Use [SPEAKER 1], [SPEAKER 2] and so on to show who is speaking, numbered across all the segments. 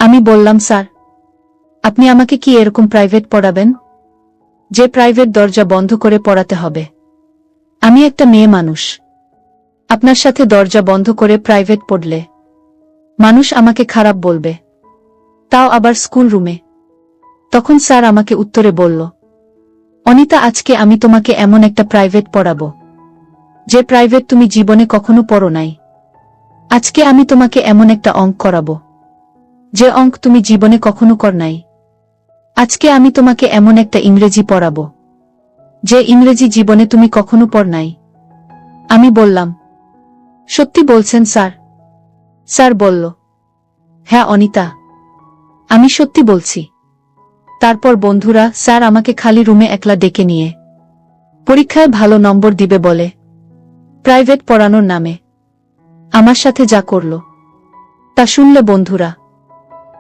[SPEAKER 1] আমি বললাম, স্যার, আপনি আমাকে কি এরকম প্রাইভেট পড়াবেন, যে প্রাইভেট দরজা বন্ধ করে পড়াতে হবে? আমি একটা মেয়ে মানুষ। আপনার সাথে দরজা বন্ধ করে প্রাইভেট পড়লে মানুষ আমাকে খারাপ বলবে, তাও আবার স্কুল রুমে। তখন স্যার আমাকে উত্তরে বলল, অনিতা, আজকে আমি তোমাকে এমন একটা প্রাইভেট পড়াবো যে প্রাইভেট তুমি জীবনে কখনো পড়ো নাই। আজকে আমি তোমাকে এমন একটা অঙ্ক করাবো যে অঙ্ক তুমি জীবনে কখনো কর নাই। আজকে আমি তোমাকে এমন একটা ইংরেজি পড়াবো যে ইংরেজি জীবনে তুমি কখনো পড় নাই। আমি বললাম, সত্যি বলছেন স্যার? স্যার বলল, হ্যাঁ অনিতা, আমি সত্যি বলছি। তারপর বন্ধুরা স্যার আমাকে খালি রুমে একলা ডেকে নিয়ে পরীক্ষায় ভালো নম্বর দিবে বলে প্রাইভেট পড়ানোর নামে আমার সাথে যা করল, তা শুনলে বন্ধুরা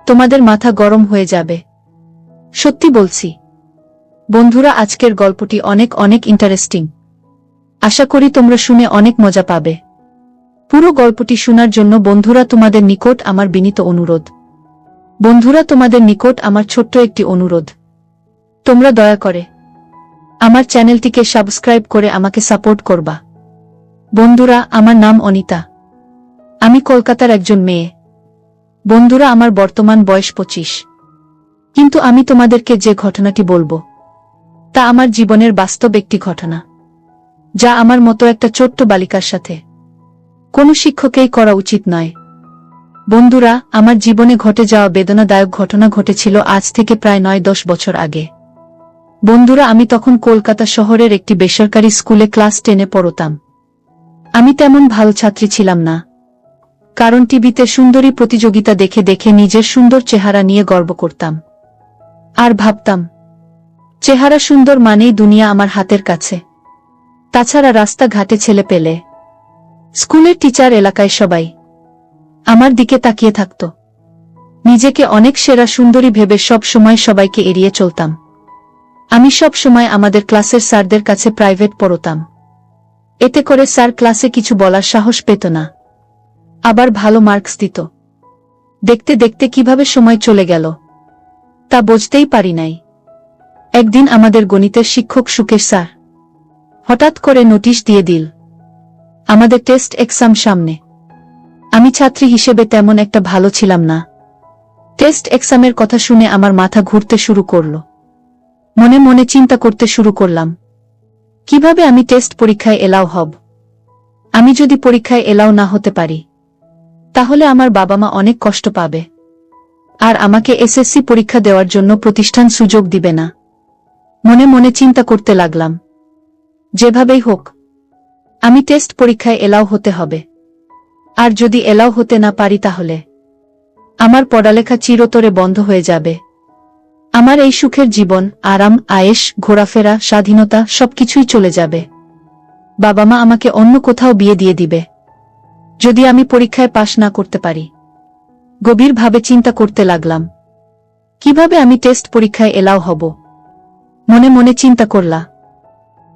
[SPEAKER 1] তোমাদের মাথা গরম হয়ে যাবে। সত্যি বলছি বন্ধুরা, আজকের গল্পটি অনেক অনেক ইন্টারেস্টিং। আশা করি তোমরা শুনে অনেক মজা পাবে। পুরো গল্পটি শোনার জন্য বন্ধুরা তোমাদের নিকট আমার বিনীত অনুরোধ। বন্ধুরা, তোমাদের নিকট আমার ছোট্ট একটি অনুরোধ, তোমরা দয়া করে আমার চ্যানেলটিকে সাবস্ক্রাইব করে আমাকে সাপোর্ট করবা। বন্ধুরা, আমার নাম অনিতা। আমি কলকাতার একজন মেয়ে। বন্ধুরা, আমার বর্তমান বয়স 25। কিন্তু আমি তোমাদেরকে যে ঘটনাটি বলবো তা আমার জীবনের বাস্তব একটি ঘটনা, যা আমার মতো একটা ছোট্ট বালিকার সাথে কোনো শিক্ষকেই করা উচিত নয়। বন্ধুরা, আমার জীবনে ঘটে যাওয়া বেদনাদায়ক ঘটনা ঘটেছিল আজ থেকে প্রায় 9-10 বছর আগে। বন্ধুরা, আমি তখন কলকাতা শহরের একটি বেসরকারি স্কুলে ক্লাস 10-এ পড়তাম। আমি তেমন ভালো ছাত্রী ছিলাম না, কারণ টিভিতে সুন্দরী প্রতিযোগিতা দেখে দেখে নিজের সুন্দর চেহারা নিয়ে গর্ব করতাম আর ভাবতাম চেহারা সুন্দর মানেই দুনিয়া আমার হাতের কাছে। তাছাড়া রাস্তাঘাটে ছেলে পেলে, স্কুলের টিচার, এলাকায় সবাই আমার দিকে তাকিয়ে থাকত। নিজেকে অনেক সেরা সুন্দরী ভেবে সব সময় সবাইকে এড়িয়ে চলতাম। আমি সব সময় আমাদের ক্লাসের স্যারদের কাছে প্রাইভেট পড়তাম। এতে করে স্যার ক্লাসে কিছু বলার সাহস পেত না, আবার ভালো মার্কস দিত। দেখতে দেখতে কিভাবে সময় চলে গেল তা বুঝতেই পারি নাই। একদিন আমাদের গণিতের শিক্ষক সুকেশ স্যার হঠাৎ করে নোটিশ দিয়ে দিল, আমাদের টেস্ট এক্সাম সামনে। আমি ছাত্রী হিসেবে তেমন একটা ভালো ছিলাম না। টেস্ট এক্সামের কথা শুনে আমার মাথা ঘুরতে শুরু করল। মনে মনে চিন্তা করতে শুরু করলাম, কিভাবে আমি টেস্ট পরীক্ষায় এলাও হব। আমি যদি পরীক্ষায় এলাও না হতে পারি তাহলে আমার বাবা মা অনেক কষ্ট পাবে, আর আমাকে এসএসসি পরীক্ষা দেওয়ার জন্য প্রতিষ্ঠান সুযোগ দিবে না। মনে মনে চিন্তা করতে লাগলাম, যেভাবেই হোক আমি টেস্ট পরীক্ষায় এলাও হতে হবে। আর যদি এলাও হতে না পারি তাহলে আমার পড়ালেখা চিরতরে বন্ধ হয়ে যাবে। আমার এই সুখের জীবন, আরাম, আয়েশ, ঘোরাফেরা, স্বাধীনতা সবকিছুই চলে যাবে। বাবা মা আমাকে অন্য কোথাও বিয়ে দিয়ে দিবে যদি আমি পরীক্ষায় পাশ না করতে পারি। গভীরভাবে চিন্তা করতে লাগলাম, কিভাবে আমি টেস্ট পরীক্ষায় এলাও হব। মনে মনে চিন্তা করলাম,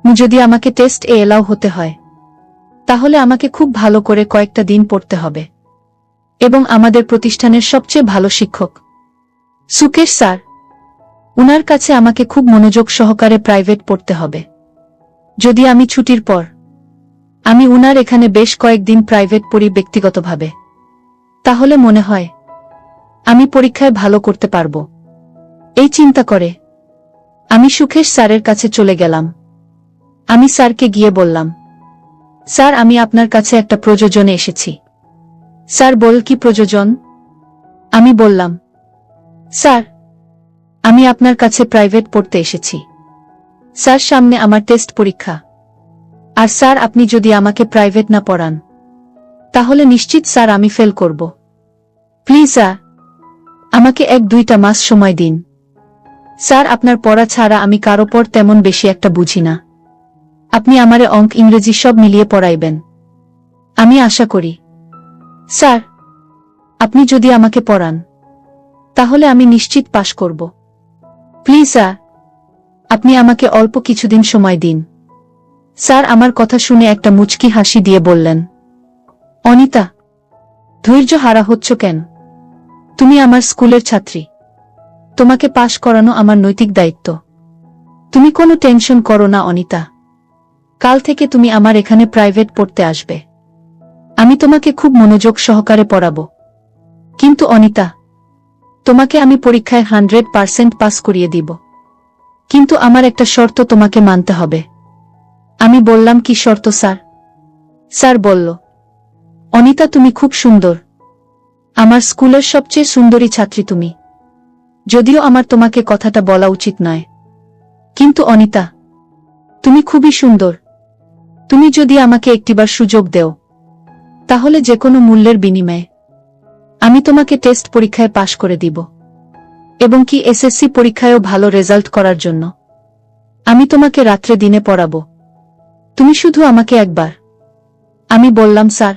[SPEAKER 1] যদি আমাকে টেস্ট এ এলাও হতে হয় তাহলে আমাকে খুব ভালো করে কয়েকটা দিন পড়তে হবে, এবং আমাদের প্রতিষ্ঠানের সবচেয়ে ভালো শিক্ষক সুকেশ স্যার, উনার কাছে আমাকে খুব মনোযোগ সহকারে প্রাইভেট পড়তে হবে। যদি আমি ছুটির পর আমি উনার এখানে বেশ কয়েকদিন প্রাইভেট পড়ি ব্যক্তিগতভাবে, তাহলে মনে হয় আমি পরীক্ষায় ভালো করতে পারব। এই চিন্তা করে আমি সুকেশ স্যারের কাছে চলে গেলাম। আমি স্যারকে গিয়ে বললাম, স্যার, আমি আপনার কাছে একটা প্রয়োজনে এসেছি। স্যার বল, কি প্রয়োজন? আমি বললাম, স্যার, আমি আপনার কাছে প্রাইভেট পড়তে এসেছি। স্যার, সামনে আমার টেস্ট পরীক্ষা, আর স্যার আপনি যদি আমাকে প্রাইভেট না পড়ান তাহলে নিশ্চিত স্যার আমি ফেল করব। প্লিজ স্যার, আমাকে 1-2টা মাস সময় দিন। স্যার, আপনার পড়া ছাড়া আমি কারো পর তেমন বেশি একটা বুঝি না। আপনি আমারে অঙ্ক, ইংরেজি সব মিলিয়ে পড়াইবেন, আমি আশা করি। স্যার, আপনি যদি আমাকে পড়ান তাহলে আমি নিশ্চিত পাশ করব। প্লিজ স্যার, আপনি আমাকে অল্প কিছুদিন সময় দিন। স্যার আমার কথা শুনে একটা মুচকি হাসি দিয়ে বললেন, অনিতা, ধৈর্য হারা হচ্ছ কেন? তুমি আমার স্কুলের ছাত্রী। তোমাকে পাশ করানো আমার নৈতিক দায়িত্ব। তুমি কোনো টেনশন করো না অনিতা। কাল থেকে তুমি আমার এখানে প্রাইভেট পড়তে আসবে। আমি তোমাকে খুব মনোযোগ সহকারে পড়াবো। কিন্তু অনিতা, তোমাকে আমি পরীক্ষায় 100% পাস করিয়ে দিব। কিন্তু আমার একটা শর্ত তোমাকে মানতে হবে। আমি বললাম, কি শর্ত স্যার? স্যার বলল, অনিতা তুমি খুব সুন্দর। আমার স্কুলের সবচেয়ে সুন্দরী ছাত্রী তুমি। যদিও আমার তোমাকে কথাটা বলা উচিত নয়, কিন্তু অনিতা, তুমি খুবই সুন্দর। তুমি যদি আমাকে একটিবার সুযোগ দেও, তাহলে যে কোনো মূল্যের বিনিময়ে আমি তোমাকে টেস্ট পরীক্ষায় পাশ করে দিব, এবং কি এসএসসি পরীক্ষায়ও ভালো রেজাল্ট করার জন্য আমি তোমাকে রাত্রে দিনে পড়াবো। তুমি শুধু আমাকে একবার। আমি বললাম, স্যার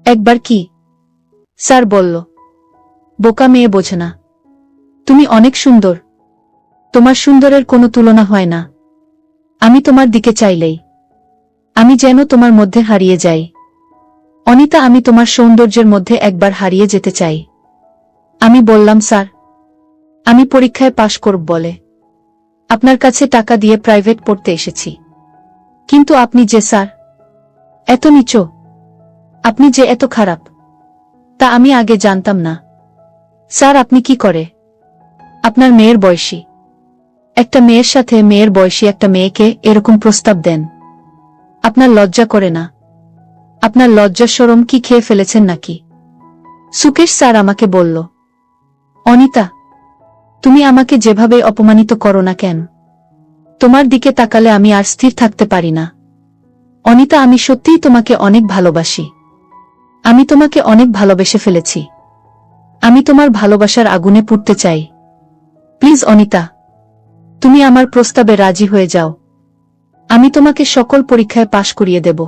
[SPEAKER 1] একবার কি? স্যার বলল, বোকা মেয়ে বোঝে না। তুমি অনেক সুন্দর। তোমার সুন্দরের কোনো তুলনা হয় না। আমি তোমার দিকে চাইলেই আমি যেন তোমার মধ্যে হারিয়ে যাই। অনিতা, আমি তোমার সৌন্দর্যের মধ্যে একবার হারিয়ে যেতে চাই। আমি বললাম, স্যার আমি পরীক্ষায় পাশ করব বলে আপনার কাছে টাকা দিয়ে প্রাইভেট পড়তে এসেছি। কিন্তু আপনি যে স্যার এত নীচ, আপনি যে এত খারাপ, তা আমি আগে জানতাম না। স্যার আপনি কি করে আপনার মেয়ের বয়সী একটা মেয়ের সাথে মেয়ের বয়সী একটা মেয়েকে এরকম প্রস্তাব দেন? আপনার লজ্জা করে না? আপনার লজ্জা শরম কি খেয়ে ফেলেছেন নাকি? সুকেশ স্যার আমাকে বলল, অনিতা তুমি আমাকে যেভাবে অপমানিত করো না কেন, তোমার দিকে তাকালে আমি আর স্থির থাকতে পারি না। অনিতা, আমি সত্যিই তোমাকে অনেক ভালোবাসি। আমি তোমাকে অনেক ভালোবেসে ফেলেছি। আমি তোমার ভালোবাসার আগুনে পুড়তে চাই। প্লিজ অনিতা, তুমি আমার প্রস্তাবে রাজি হয়ে যাও। আমি তোমাকে সকল পরীক্ষায় পাশ করিয়ে দেব।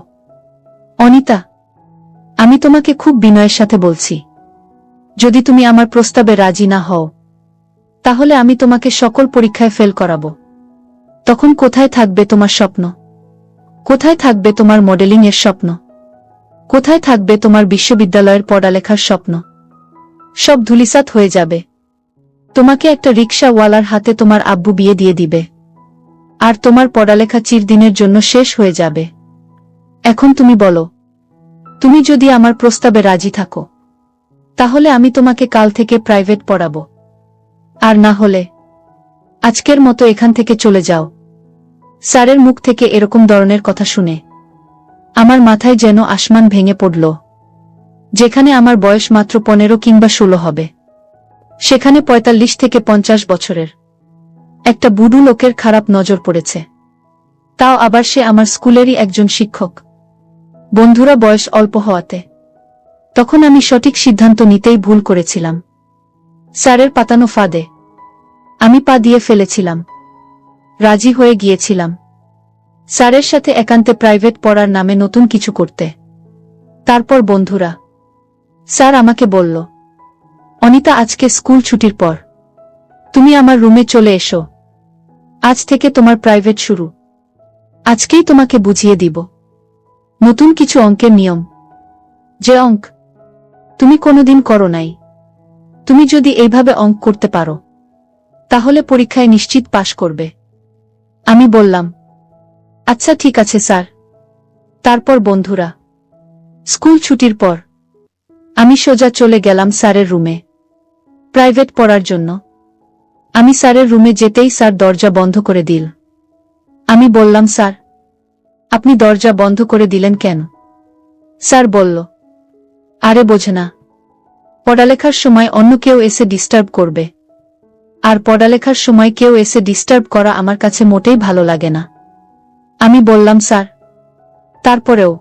[SPEAKER 1] অনিতা, আমি তোমাকে খুব বিনয়ের সাথে বলছি, যদি তুমি আমার প্রস্তাবে রাজি না হও, তাহলে আমি তোমাকে সকল পরীক্ষায় ফেল করাবো। তখন কোথায় থাকবে তোমার স্বপ্ন? কোথায় থাকবে তোমার মডেলিং এর স্বপ্ন? কোথায় থাকবে তোমার বিশ্ববিদ্যালয়ের পড়ালেখার স্বপ্ন? সব ধুলিসাৎ হয়ে যাবে। তোমাকে একটা রিকশাওয়ালার হাতে তোমার আব্বু বিয়ে দিয়ে দিবে, আর তোমার পড়ালেখা চিরদিনের জন্য শেষ হয়ে যাবে। এখন তুমি বলো, তুমি যদি আমার প্রস্তাবে রাজি থাকো, তাহলে আমি তোমাকে কাল থেকে প্রাইভেট পড়াবো। আর না হলে আজকের মতো এখান থেকে চলে যাও। স্যারের মুখ থেকে এরকম ধরনের কথা শুনে আমার মাথায় যেন আসমান ভেঙে পড়ল। যেখানে আমার বয়স মাত্র 15 কিংবা 16 হবে, সেখানে 45 থেকে 50 বছরের একটা বুড়ো লোকের খারাপ নজর পড়েছে। তাও আবার সে আমার স্কুলেরই একজন শিক্ষক। বন্ধুরা বয়স অল্প হওয়াতে তখন আমি সঠিক সিদ্ধান্ত নিতেই ভুল করেছিলাম। স্যারের পাতানো ফাঁদে আমি পা দিয়ে ফেলেছিলাম। রাজি হয়ে গিয়েছিলাম স্যারের সাথে একান্তে প্রাইভেট পড়ার নামে নতুন কিছু করতে। তারপর বন্ধুরা, স্যার আমাকে বলল, অনিতা আজকে স্কুল ছুটির পর তুমি আমার রুমে চলে এসো। আজ থেকে তোমার প্রাইভেট শুরু। আজকেই তোমাকে বুঝিয়ে দিব নতুন কিছু অঙ্কের নিয়ম, যে অঙ্ক তুমি কোনোদিন করো নাই। তুমি যদি এইভাবে অঙ্ক করতে পারো, তাহলে পরীক্ষায় নিশ্চিত পাশ করবে। আমি বললাম, আচ্ছা ঠিক আছে স্যার। তারপর বন্ধুরা, স্কুল ছুটির পর আমি সোজা চলে গেলাম স্যারের রুমে প্রাইভেট পড়ার জন্য। আমি স্যারের রুমে যেতেই স্যার দরজা বন্ধ করে দিল। আমি বললাম, স্যার আপনি দরজা বন্ধ করে দিলেন কেন? স্যার বলল, আরে বোঝে না, পড়ালেখার সময় অন্য কেউ এসে ডিস্টার্ব করবে, আর পড়ালেখার সময় কেউ এসে ডিস্টার্ব করা আমার কাছে মোটেই ভালো লাগে না। আমি বললাম, স্যার তারপরেও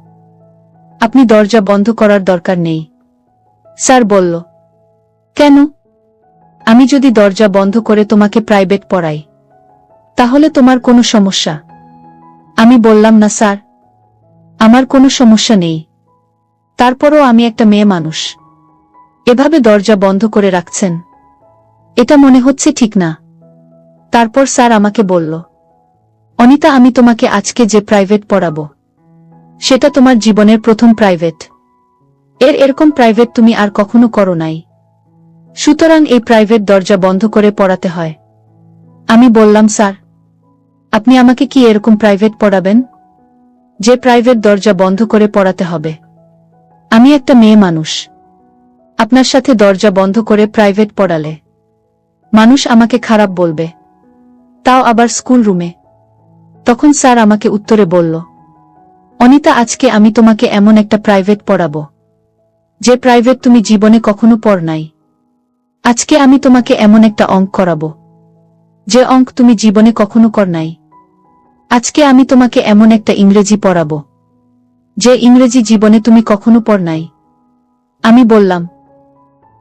[SPEAKER 1] আপনি দরজা বন্ধ করার দরকার নেই। স্যার বলল, কেন? আমি যদি দরজা বন্ধ করে তোমাকে প্রাইভেট পড়াই, তাহলে তোমার কোনো সমস্যা? আমি বললাম, না স্যার, আমার কোনো সমস্যা নেই। তারপরও আমি একটা মেয়ে মানুষ, এভাবে দরজা বন্ধ করে রাখছেন, এটা মনে হচ্ছে ঠিক না। তারপর স্যার আমাকে বলল, অনিতা আমি তোমাকে আজকে যে প্রাইভেট পড়াবো, সেটা তোমার জীবনের প্রথম প্রাইভেট। এরকম প্রাইভেট তুমি আর কখনো করো নাই। সুতরাং এই প্রাইভেট দরজা বন্ধ করে পড়াতে হয়। আমি বললাম, স্যার, আপনি আমাকে কি এরকম প্রাইভেট পড়াবেন যে প্রাইভেট দরজা বন্ধ করে পড়াতে হবে? আমি একটা মেয়ে মানুষ। আপনার সাথে দরজা বন্ধ করে প্রাইভেট পড়ালে মানুষ আমাকে খারাপ বলবে, তাও আবার স্কুল রুমে। তখন স্যার আমাকে উত্তরে বলল, অনিতা, আজকে আমি তোমাকে এমন একটা প্রাইভেট পড়াবো যে প্রাইভেট তুমি জীবনে কখনো পড় নাই। আজকে আমি তোমাকে এমন একটা অঙ্ক করাবো যে অঙ্ক তুমি জীবনে কখনো কর নাই। আজকে আমি তোমাকে এমন একটা ইংরেজি পড়াবো যে ইংরেজি জীবনে তুমি কখনো পড় নাই। আমি বললাম,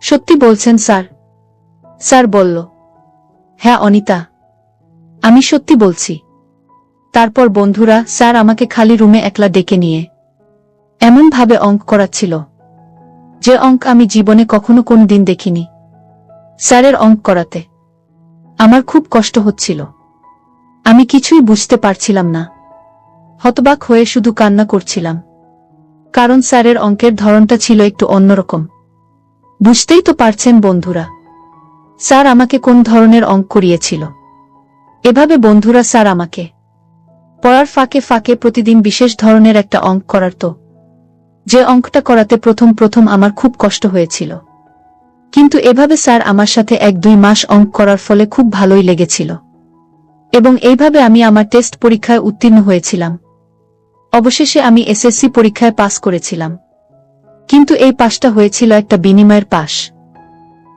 [SPEAKER 1] সত্যি বলছেন স্যার? স্যার বলল, হ্যাঁ অনিতা, আমি সত্যি বলছি। তারপর বন্ধুরা, স্যার আমাকে খালি রুমে একলা ডেকে নিয়ে এমনভাবে অঙ্ক করাচ্ছিল যে অঙ্ক আমি জীবনে কখনো কোন দিন দেখিনি। স্যারের অঙ্ক করাতে আমার খুব কষ্ট হচ্ছিল। আমি কিছুই বুঝতে পারছিলাম না। হতবাক হয়ে শুধু কান্না করছিলাম, কারণ স্যারের অঙ্কের ধরনটা ছিল একটু অন্যরকম। বুঝতেই তো পারছেন বন্ধুরা, স্যার আমাকে কোন ধরনের অঙ্ক করিয়েছিল। এভাবে বন্ধুরা স্যার আমাকে পড়ার ফাঁকে ফাঁকে প্রতিদিন বিশেষ ধরনের একটা অঙ্ক করাতো, যে অঙ্কটা করাতে প্রথম আমার খুব কষ্ট হয়েছিল। কিন্তু এভাবে স্যার আমার সাথে 1-2 মাস অঙ্ক করার ফলে খুব ভালোই লেগেছিল, এবং এইভাবে আমি আমার টেস্ট পরীক্ষায় উত্তীর্ণ হয়েছিলাম। অবশেষে আমি এসএসসি পরীক্ষায় পাস করেছিলাম। কিন্তু এই পাসটা হয়েছিল একটা বিনিময়ের পাস।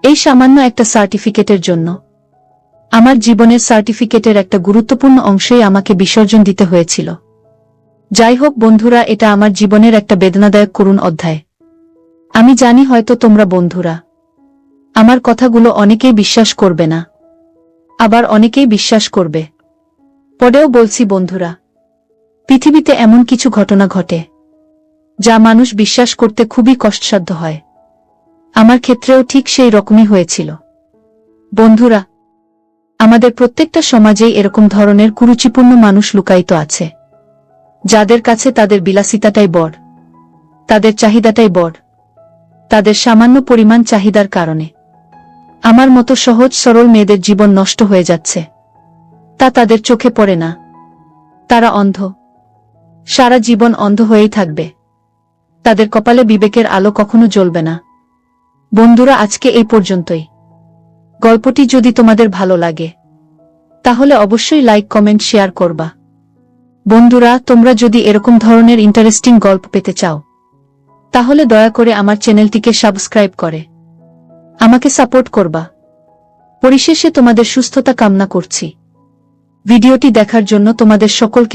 [SPEAKER 1] এই সামান্য একটা সার্টিফিকেটের জন্য আমার জীবনের সার্টিফিকেটের একটা গুরুত্বপূর্ণ অংশই আমাকে বিসর্জন দিতে হয়েছিল। যাই হোক বন্ধুরা, এটা আমার জীবনের একটা বেদনাদায়ক করুণ অধ্যায়। আমি জানি হয়তো তোমরা বন্ধুরা আমার কথাগুলো অনেকেই বিশ্বাস করবে না, আবার অনেকেই বিশ্বাস করবে। পরেও বলছি বন্ধুরা, পৃথিবীতে এমন কিছু ঘটনা ঘটে যা মানুষ বিশ্বাস করতে খুবই কষ্টসাধ্য হয়। আমার ক্ষেত্রেও ঠিক সেই রকমই হয়েছিল। বন্ধুরা, আমাদের প্রত্যেকটা সমাজেই এরকম ধরনের কুরুচিপূর্ণ মানুষ লুকায়িত আছে, যাদের কাছে তাদের বিলাসিতাটাই বড়, তাদের চাহিদাটাই বড়। তাদের সামান্য পরিমাণ চাহিদার কারণে আমার মতো সহজ সরল মেয়েদের জীবন নষ্ট হয়ে যাচ্ছে, তা তাদের চোখে পড়ে না। তারা অন্ধ, সারা জীবন অন্ধ হয়েই থাকবে। তাদের কপালে বিবেকের আলো কখনো জ্বলবে না। বন্ধুরা, আজকে এই পর্যন্তই। গল্পটি যদি তোমাদের ভালো লাগে তাহলে অবশ্যই লাইক, কমেন্ট, শেয়ার করবা। বন্ধুরা, তোমরা যদি এরকম ধরনের ইন্টারেস্টিং গল্প পেতে চাও তাহলে দয়া করে আমার চ্যানেলটিকে সাবস্ক্রাইব করে আমাকে সাপোর্ট করবা। পরিশেষে তোমাদের সুস্থতা কামনা করছি। ভিডিওটি দেখার জন্য তোমাদের সকলকে